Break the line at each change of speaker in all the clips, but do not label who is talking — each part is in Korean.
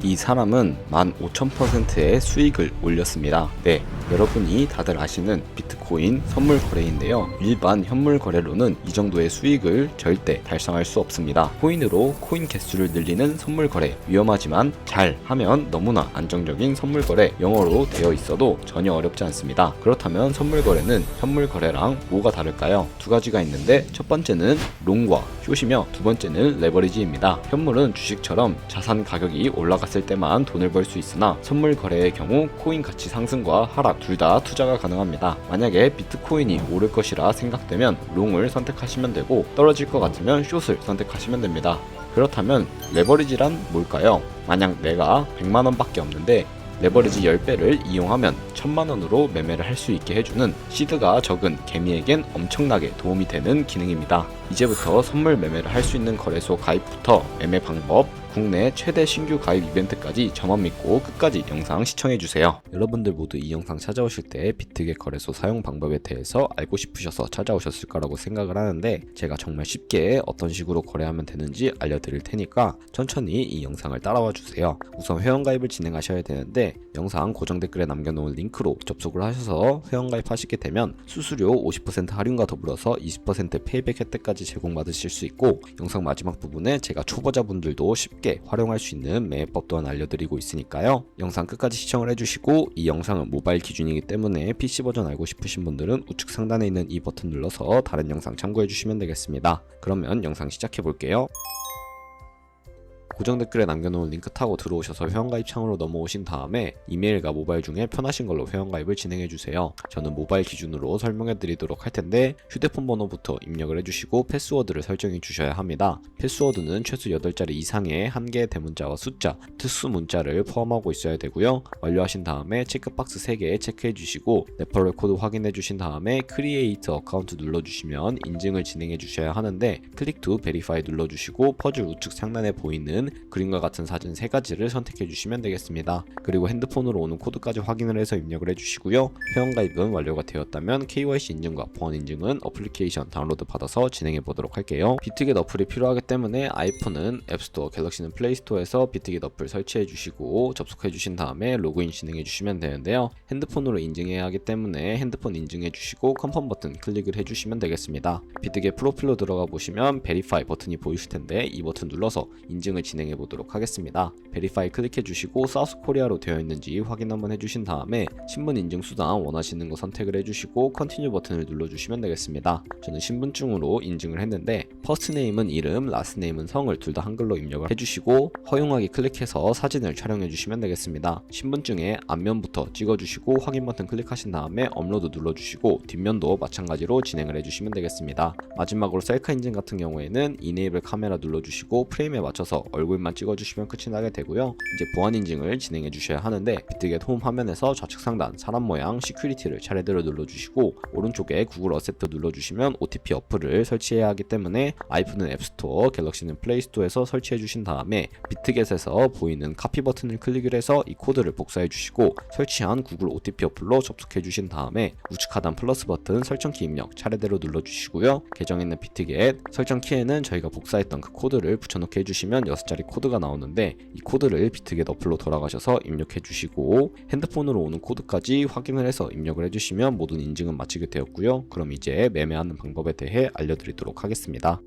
이 사람은 15,000%의 수익을 올렸습니다. 네, 여러분이 다들 아시는 비트코인 선물 거래인데요. 일반 현물 거래로는 이 정도의 수익을 절대 달성할 수 없습니다. 코인으로 코인 개수를 늘리는 선물 거래, 위험하지만 잘 하면 너무나 안정적인 선물 거래, 영어로 되어 있어도 전혀 어렵지 않습니다. 그렇다면 선물 거래는 현물 거래랑 뭐가 다를까요? 두 가지가 있는데, 첫 번째는 롱과 숏이며 두 번째는 레버리지입니다. 현물은 주식처럼 자산 가격이 올라갔을 때만 돈을 벌 수 있으나 선물 거래의 경우 코인 가치 상승과 하락 둘 다 투자가 가능합니다. 만약에 비트코인이 오를 것이라 생각되면 롱을 선택하시면 되고, 떨어질 것 같으면 숏을 선택하시면 됩니다. 그렇다면 레버리지란 뭘까요? 만약 내가 100만원 밖에 없는데 레버리지 10배를 이용하면 1000만원으로 매매를 할 수 있게 해주는 시드가 적은 개미에겐 엄청나게 도움이 되는 기능입니다. 이제부터 선물 매매를 할 수 있는 거래소 가입부터 매매 방법, 국내 최대 신규 가입 이벤트까지 저만 믿고 끝까지 영상 시청해주세요. 여러분들 모두 이 영상 찾아오실 때 비트겟 거래소 사용 방법에 대해서 알고 싶으셔서 찾아오셨을 거라고 생각을 하는데, 제가 정말 쉽게 어떤 식으로 거래하면 되는지 알려드릴 테니까 천천히 이 영상을 따라와 주세요. 우선 회원가입을 진행하셔야 되는데, 영상 고정 댓글에 남겨놓은 링크로 접속을 하셔서 회원가입하시게 되면 수수료 50% 할인과 더불어서 20% 페이백 혜택까지 제공받으실 수 있고, 영상 마지막 부분에 제가 초보자분들도 쉽게 활용할 수 있는 매매법 또한 알려드리고 있으니까요. 영상 끝까지 시청을 해주시고, 이 영상은 모바일 기준이기 때문에 PC 버전 알고 싶으신 분들은 우측 상단에 있는 이 버튼 눌러서 다른 영상 참고해주시면 되겠습니다. 그러면 영상 시작해볼게요. 고정 댓글에 남겨놓은 링크 타고 들어오셔서 회원가입 창으로 넘어오신 다음에 이메일과 모바일 중에 편하신 걸로 회원가입을 진행해주세요. 저는 모바일 기준으로 설명해드리도록 할 텐데, 휴대폰 번호부터 입력을 해주시고 패스워드를 설정해 주셔야 합니다. 패스워드는 최소 8자리 이상의 한 개의 대문자와 숫자, 특수 문자를 포함하고 있어야 되고요. 완료하신 다음에 체크박스 3개 체크해 주시고 레퍼럴 코드 확인해 주신 다음에 크리에이트 어카운트 눌러주시면 인증을 진행해 주셔야 하는데, 클릭 투 베리파이 눌러주시고 퍼즐 우측 상단에 보이는 그림과 같은 사진 3가지를 선택해 주시면 되겠습니다. 그리고 핸드폰으로 오는 코드까지 확인을 해서 입력을 해주시고요. 회원가입은 완료가 되었다면 KYC 인증과 보안 인증은 어플리케이션 다운로드 받아서 진행해 보도록 할게요. 비트겟 어플이 필요하기 때문에 아이폰은 앱스토어, 갤럭시는 플레이스토어에서 비트겟 어플 설치해 주시고 접속해 주신 다음에 로그인 진행해 주시면 되는데요. 핸드폰으로 인증해야 하기 때문에 핸드폰 인증해 주시고 컨펌 버튼 클릭을 해 주시면 되겠습니다. 비트겟 프로필로 들어가 보시면 베리파이 버튼이 보이실 텐데, 이 버튼 눌러서 인증을 진행해 보도록 하겠습니다. 베리파이 클릭해 주시고 사우스 코리아로 되어 있는지 확인 한번 해주신 다음에 신분 인증 수단 원하시는 거 선택을 해주시고 컨티뉴 버튼을 눌러주시면 되겠습니다. 저는 신분증으로 인증을 했는데, 퍼스트 네임은 이름, 라스트 네임은 성을 둘 다 한글로 입력을 해주시고 허용하기 클릭해서 사진을 촬영해 주시면 되겠습니다. 신분증의 앞면부터 찍어주시고 확인 버튼 클릭하신 다음에 업로드 눌러주시고 뒷면도 마찬가지로 진행을 해주시면 되겠습니다. 마지막으로 셀카 인증 같은 경우에는 이네이블 카메라 눌러주시고 프레임에 맞춰서 얼굴만 찍어주시면 끝이 나게 되고요. 이제 보안 인증을 진행해 주셔야 하는데, 비트겟 홈 화면에서 좌측 상단 사람 모양 시큐리티를 차례대로 눌러주시고 오른쪽에 구글 어셉트 눌러주시면 OTP 어플을 설치해야 하기 때문에 아이폰은 앱스토어, 갤럭시는 플레이스토어에서 설치해 주신 다음에 비트겟에서 보이는 카피 버튼을 클릭을 해서 이 코드를 복사해 주시고 설치한 구글 OTP 어플로 접속해 주신 다음에 우측 하단 플러스 버튼 설정키 입력 차례대로 눌러주시고요. 계정에 있는 비트겟 설정키에는 저희가 복사했던 그 코드를 붙여넣게 해주시면 6자리 코드가 나오는데, 이 코드를 비트겟 어플로 돌아가셔서 입력해 주시고 핸드폰으로 오는 코드까지 확인을 해서 입력을 해주시면 모든 인증은 마치게 되었고요. 그럼 이제 매매하는 방법에 대해 알려드리도록 하겠습니다.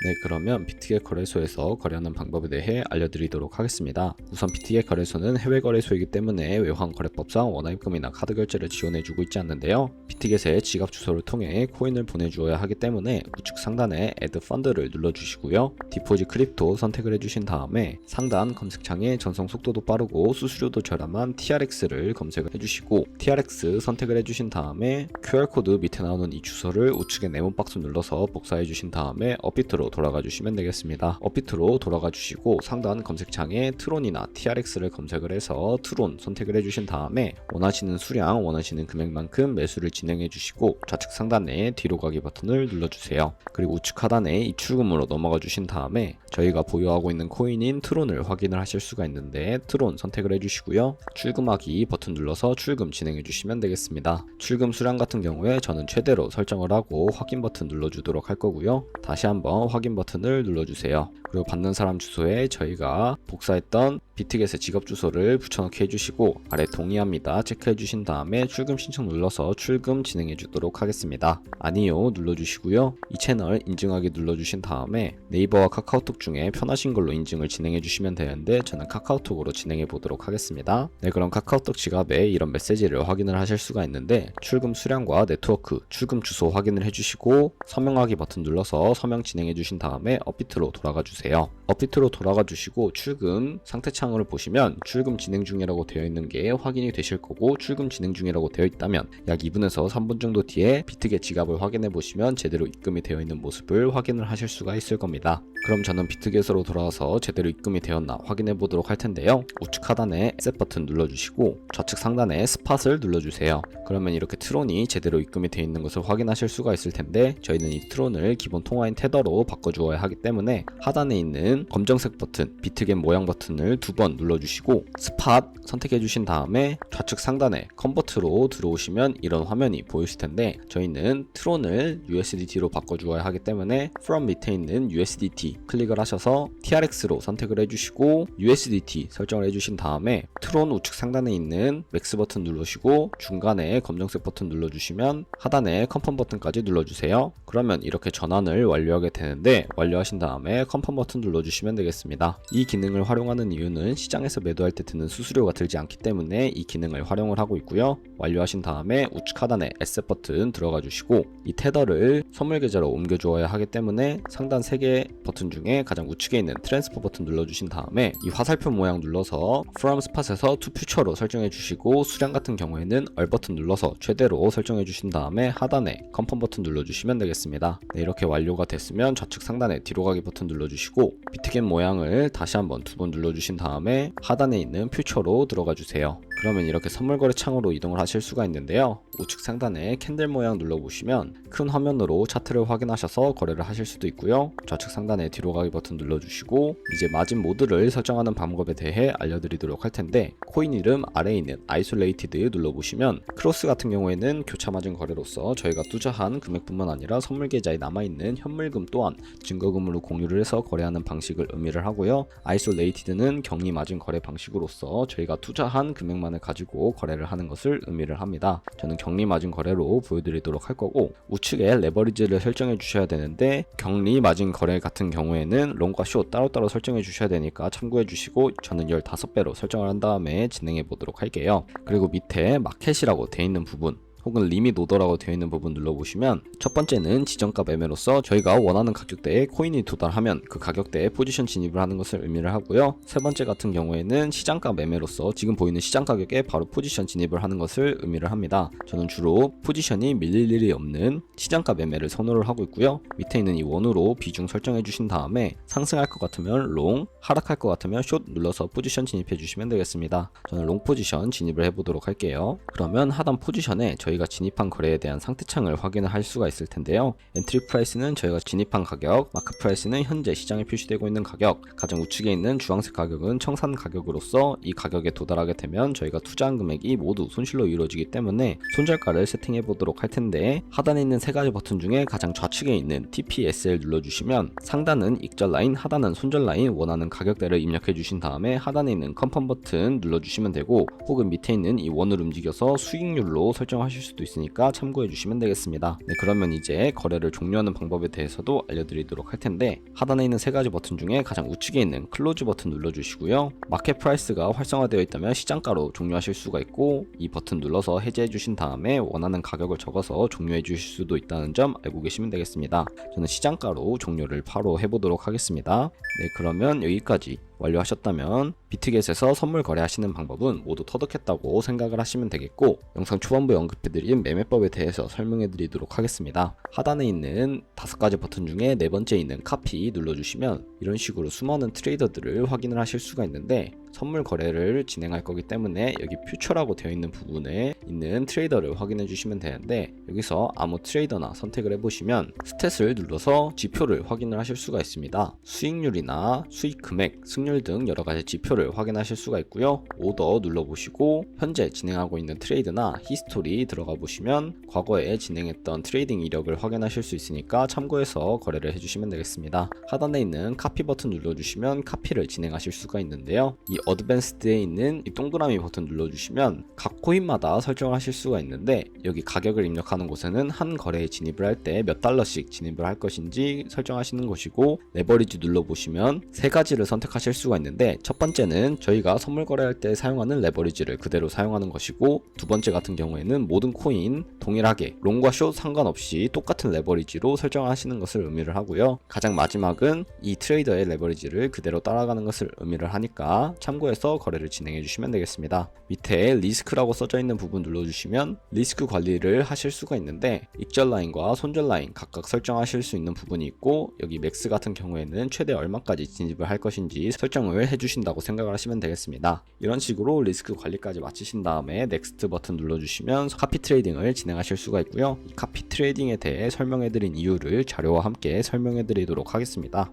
네, 그러면 비트겟 거래소에서 거래하는 방법에 대해 알려드리도록 하겠습니다. 우선 비트겟 거래소는 해외 거래소이기 때문에 외환 거래법상 원화입금이나 카드 결제를 지원해주고 있지 않는데요. 비트겟의 지갑 주소를 통해 코인을 보내주어야 하기 때문에 우측 상단에 Add Fund를 눌러주시고요. 디포짓 크립토 선택을 해주신 다음에 상단 검색창에 전송 속도도 빠르고 수수료도 저렴한 TRX를 검색을 해주시고 TRX 선택을 해주신 다음에 QR코드 밑에 나오는 이 주소를 우측에 네모 박스 눌러서 복사해 주신 다음에 업비트로 돌아가 주시면 되겠습니다. 업비트로 돌아가 주시고 상단 검색창에 트론이나 TRX를 검색을 해서 트론 선택을 해주신 다음에 원하시는 수량, 원하시는 금액만큼 매수를 진행해 주시고 좌측 상단에 뒤로 가기 버튼을 눌러주세요. 그리고 우측 하단에 입출금으로 넘어가 주신 다음에 저희가 보유하고 있는 코인인 트론을 확인을 하실 수가 있는데, 트론 선택을 해주시고요. 출금하기 버튼 눌러서 출금 진행해 주시면 되겠습니다. 출금 수량 같은 경우에 저는 최대로 설정을 하고 확인 버튼 눌러주도록 할 거고요. 다시 한번 확인 버튼을 눌러주세요. 그리고 받는 사람 주소에 저희가 복사했던 비트겟의 지갑 주소를 붙여넣기 해주시고 아래 동의합니다 체크해 주신 다음에 출금 신청 눌러서 출금 진행해 주도록 하겠습니다. 아니요 눌러주시고요. 이 채널 인증하기 눌러주신 다음에 네이버와 카카오톡 중에 편하신 걸로 인증을 진행해 주시면 되는데 저는 카카오톡으로 진행해 보도록 하겠습니다. 네, 그럼 카카오톡 지갑에 이런 메시지를 확인을 하실 수가 있는데 출금 수량과 네트워크, 출금 주소 확인을 해주시고 서명하기 버튼 눌러서 서명 진행해 주신 다음에 업비트로 돌아가 주세요. 업비트로 돌아가 주시고 출금 상태 창을 보시면 출금 진행 중이라고 되어 있는 게 확인이 되실 거고, 출금 진행 중이라고 되어 있다면 약 2분에서 3분 정도 뒤에 비트겟 지갑을 확인해 보시면 제대로 입금이 되어 있는 모습을 확인을 하실 수가 있을 겁니다. 그럼 저는 비트겟으로 돌아와서 제대로 입금이 되었나 확인해 보도록 할 텐데요. 우측 하단에 셋 버튼 눌러주시고 좌측 상단에 스팟을 눌러주세요. 그러면 이렇게 트론이 제대로 입금이 되어 있는 것을 확인하실 수가 있을 텐데, 저희는 이 트론을 기본 통화인 테더로 바꿔주어야 하기 때문에 하단에 있는 검정색 버튼 비트겟 모양 버튼을 2번 눌러주시고 스팟 선택해 주신 다음에 좌측 상단에 컨버트로 들어오시면 이런 화면이 보이실 텐데, 저희는 트론을 USDT로 바꿔주어야 하기 때문에 from 밑에 있는 USDT 클릭을 하셔서 TRX로 선택을 해주시고 USDT 설정을 해주신 다음에 트론 우측 상단에 있는 맥스 버튼 누르시고 중간에 검정색 버튼 눌러주시면 하단에 컨펌 버튼까지 눌러주세요. 그러면 이렇게 전환을 완료하게 되는데, 완료하신 다음에 컨펌 버튼 눌러주시면 되겠습니다. 이 기능을 활용하는 이유는 시장에서 매도할 때 드는 수수료가 들지 않기 때문에 이 기능을 활용을 하고 있고요. 완료하신 다음에 우측 하단에 에셋 버튼 들어가 주시고 이 테더를 선물 계좌로 옮겨 주어야 하기 때문에 상단 3개 버튼 중에 가장 우측에 있는 트랜스퍼 버튼 눌러주신 다음에 이 화살표 모양 눌러서 from spot에서 to future로 설정해 주시고, 수량 같은 경우에는 얼 버튼 눌러서 최대로 설정해 주신 다음에 하단에 confirm 버튼 눌러주시면 되겠습니다. 네, 이렇게 완료가 됐으면 좌측 상단에 뒤로 가기 버튼 눌러주시고 비트겟 모양을 다시 한번 2번 눌러주신 다음에 하단에 있는 퓨처로 들어가 주세요. 그러면 이렇게 선물거래 창으로 이동을 하실 수가 있는데요. 우측 상단에 캔들 모양 눌러보시면 큰 화면으로 차트를 확인하셔서 거래를 하실 수도 있고요. 좌측 상단에 뒤로 가기 버튼 눌러주시고 이제 마진 모드를 설정하는 방법에 대해 알려드리도록 할 텐데, 코인 이름 아래에 있는 아이솔레이티드 눌러보시면 크로스 같은 경우에는 교차 마진 거래로서 저희가 투자한 금액뿐만 아니라 선물 계좌에 남아있는 현물금 또한 증거금으로 공유를 해서 거래하는 방식을 의미를 하고요. 아이솔레이티드는 격리 마진 거래 방식으로서 저희가 투자한 금액만을 가지고 거래를 하는 것을 의미를 합니다. 저는 격리 마진 거래로 보여드리도록 할 거고, 우측에 레버리지를 설정해 주셔야 되는데 격리 마진 거래 같은 경우에는 롱과 숏 따로따로 설정해 주셔야 되니까 참고해 주시고 저는 15배로 설정을 한 다음에 진행해 보도록 할게요. 그리고 밑에 마켓이라고 되어 있는 부분 혹은 리밋 오더라고 되어 있는 부분 눌러보시면 첫 번째는 지정가 매매로서 저희가 원하는 가격대에 코인이 도달하면 그 가격대에 포지션 진입을 하는 것을 의미를 하고요. 세 번째 같은 경우에는 시장가 매매로서 지금 보이는 시장 가격에 바로 포지션 진입을 하는 것을 의미를 합니다. 저는 주로 포지션이 밀릴 일이 없는 시장가 매매를 선호를 하고 있고요. 밑에 있는 이 원으로 비중 설정해 주신 다음에 상승할 것 같으면 롱, 하락할 것 같으면 숏 눌러서 포지션 진입해 주시면 되겠습니다. 저는 롱 포지션 진입을 해보도록 할게요. 그러면 하단 포지션에 저희가 진입한 거래에 대한 상태창을 확인을 할 수가 있을 텐데요. 엔트리 프라이스는 저희가 진입한 가격, 마크 프라이스는 현재 시장에 표시되고 있는 가격, 가장 우측에 있는 주황색 가격은 청산 가격으로서 이 가격에 도달하게 되면 저희가 투자한 금액이 모두 손실로 이루어지기 때문에 손절가를 세팅해 보도록 할 텐데, 하단에 있는 세 가지 버튼 중에 가장 좌측에 있는 TPSL 눌러주시면 상단은 익절 라인, 하단은 손절 라인 원하는 가격대를 입력해 주신 다음에 하단에 있는 컨펌 버튼 눌러주시면 되고, 혹은 밑에 있는 이 원을 움직여서 수익률로 설정하실 수도 있으니까 참고해 주시면 되겠습니다. 네, 그러면 이제 거래를 종료하는 방법에 대해서도 알려드리도록 할 텐데, 하단에 있는 세 가지 버튼 중에 가장 우측에 있는 클로즈 버튼 눌러주시고요. 마켓 프라이스가 활성화되어 있다면 시장가로 종료하실 수가 있고, 이 버튼 눌러서 해제해 주신 다음에 원하는 가격을 적어서 종료해 주실 수도 있다는 점 알고 계시면 되겠습니다. 저는 시장가로 종료를 바로 해보도록 하겠습니다. 네, 그러면 여기까지 완료하셨다면 비트겟에서 선물 거래하시는 방법은 모두 터득했다고 생각을 하시면 되겠고, 영상 초반부에 언급해드린 매매법에 대해서 설명해 드리도록 하겠습니다. 하단에 있는 5가지 버튼 중에 네 번째 있는 카피 눌러주시면 이런 식으로 수많은 트레이더들을 확인을 하실 수가 있는데, 선물 거래를 진행할 거기 때문에 여기 퓨처라고 되어 있는 부분에 있는 트레이더를 확인해 주시면 되는데, 여기서 아무 트레이더나 선택을 해보시면 스탯을 눌러서 지표를 확인을 하실 수가 있습니다. 수익률이나 수익 금액, 승률 수익률 등 여러가지 지표를 확인하실 수가 있고요. 오더 눌러보시고 현재 진행하고 있는 트레이드나 히스토리 들어가 보시면 과거에 진행했던 트레이딩 이력을 확인하실 수 있으니까 참고해서 거래를 해주시면 되겠습니다. 하단에 있는 카피 버튼 눌러주시면 카피를 진행하실 수가 있는데요. 이 어드밴스드에 있는 이 동그라미 버튼 눌러주시면 각 코인마다 설정을 하실 수가 있는데 여기 가격을 입력하는 곳에는 한 거래에 진입을 할 때 몇 달러씩 진입을 할 것인지 설정하시는 것이고, 레버리지 눌러보시면 세 가지를 선택하실 수가 있는데 첫 번째는 저희가 선물 거래할 때 사용하는 레버리지를 그대로 사용하는 것이고, 두 번째 같은 경우에는 모든 코인 동일하게 롱과 숏 상관없이 똑같은 레버리지로 설정하시는 것을 의미를 하고요. 가장 마지막은 이 트레이더의 레버리지를 그대로 따라가는 것을 의미를 하니까 참고해서 거래를 진행해 주시면 되겠습니다. 밑에 리스크라고 써져 있는 부분 눌러주시면 리스크 관리를 하실 수가 있는데 익절 라인과 손절 라인 각각 설정하실 수 있는 부분이 있고, 여기 맥스 같은 경우에는 최대 얼마까지 진입을 할 것인지 설정을 해주신다고 생각을 하시면 되겠습니다. 이런 식으로 리스크 관리까지 마치신 다음에 넥스트 버튼 눌러주시면 카피 트레이딩을 진행하실 수가 있고요. 이 카피 트레이딩에 대해 설명해드린 이유를 자료와 함께 설명해드리도록 하겠습니다.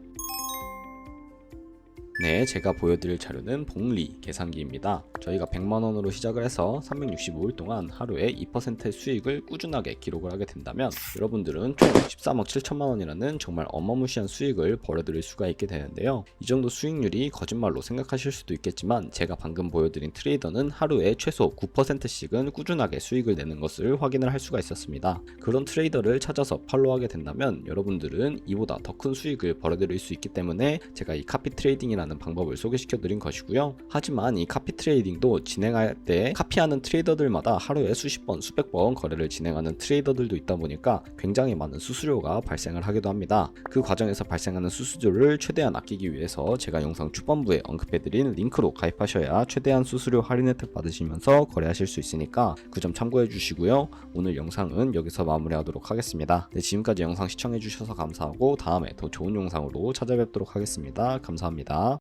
네, 제가 보여드릴 자료는 복리 계산기입니다. 저희가 100만원으로 시작을 해서 365일 동안 하루에 2%의 수익을 꾸준하게 기록을 하게 된다면 여러분들은 총 13억 7천만원이라는 정말 어마무시한 수익을 벌어들일 수가 있게 되는데요. 이 정도 수익률이 거짓말로 생각하실 수도 있겠지만 제가 방금 보여드린 트레이더는 하루에 최소 9%씩은 꾸준하게 수익을 내는 것을 확인을 할 수가 있었습니다. 그런 트레이더를 찾아서 팔로우하게 된다면 여러분들은 이보다 더 큰 수익을 벌어들일 수 있기 때문에 제가 이 카피 트레이딩이라는 방법을 소개시켜 드린 것이고요. 하지만 이 카피 트레이딩도 진행할 때 카피하는 트레이더들마다 하루에 수십 번, 수백 번 거래를 진행하는 트레이더들도 있다 보니까 굉장히 많은 수수료가 발생을 하기도 합니다. 그 과정에서 발생하는 수수료를 최대한 아끼기 위해서 제가 영상 초반부에 언급해드린 링크로 가입하셔야 최대한 수수료 할인 혜택 받으시면서 거래하실 수 있으니까 그 점 참고해 주시고요. 오늘 영상은 여기서 마무리하도록 하겠습니다. 네, 지금까지 영상 시청해 주셔서 감사하고 다음에 더 좋은 영상으로 찾아뵙도록 하겠습니다. 감사합니다.